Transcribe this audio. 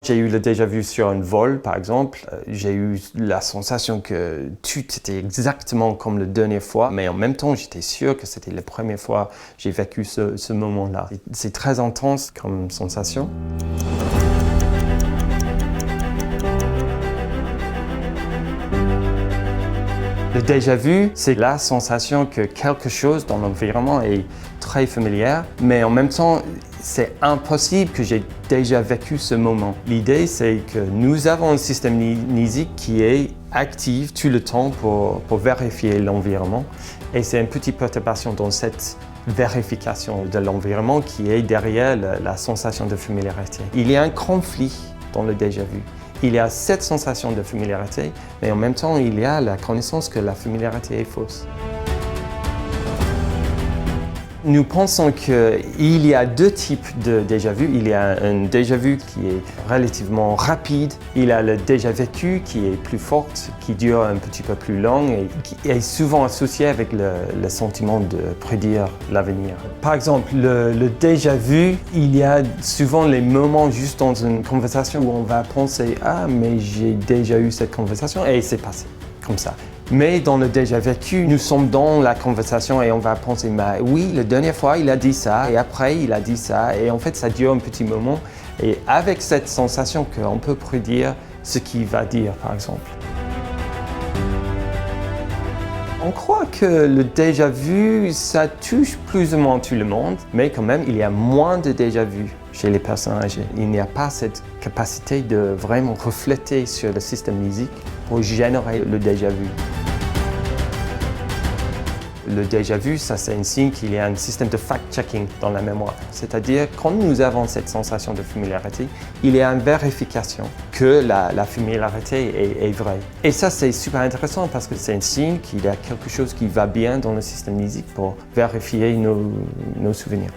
J'ai eu le déjà-vu sur un vol, par exemple. J'ai eu la sensation que tout était exactement comme la dernière fois, mais en même temps, j'étais sûr que c'était la première fois que j'ai vécu ce moment-là. C'est très intense comme sensation. Le déjà-vu, c'est la sensation que quelque chose dans l'environnement est très familier, mais en même temps, c'est impossible que j'ai déjà vécu ce moment. L'idée, c'est que nous avons un système mnésique qui est actif tout le temps pour vérifier l'environnement. Et c'est une petite perturbation dans cette vérification de l'environnement qui est derrière la sensation de familiarité. Il y a un conflit dans le déjà-vu. Il y a cette sensation de familiarité, mais en même temps, il y a la connaissance que la familiarité est fausse. Nous pensons qu'il y a deux types de déjà-vu. Il y a un déjà-vu qui est relativement rapide. Il y a le déjà vécu qui est plus fort, qui dure un petit peu plus long et qui est souvent associé avec le sentiment de prédire l'avenir. Par exemple, le déjà-vu, il y a souvent les moments juste dans une conversation où on va penser « Ah, mais j'ai déjà eu cette conversation et c'est passé comme ça ». Mais dans le déjà vécu, nous sommes dans la conversation et on va penser « oui, la dernière fois, il a dit ça et après, il a dit ça » et en fait, ça dure un petit moment. Et avec cette sensation qu'on peut prédire ce qu'il va dire, par exemple. On croit que le déjà-vu, ça touche plus ou moins tout le monde, mais quand même, il y a moins de déjà-vu chez les personnes âgées. Il n'y a pas cette capacité de vraiment refléter sur le système mnésique pour générer le déjà-vu. Le déjà-vu, ça c'est un signe qu'il y a un système de fact-checking dans la mémoire. C'est-à-dire, quand nous avons cette sensation de familiarité, il y a une vérification que la familiarité est vraie. Et ça, c'est super intéressant parce que c'est un signe qu'il y a quelque chose qui va bien dans le système mnésique pour vérifier nos souvenirs.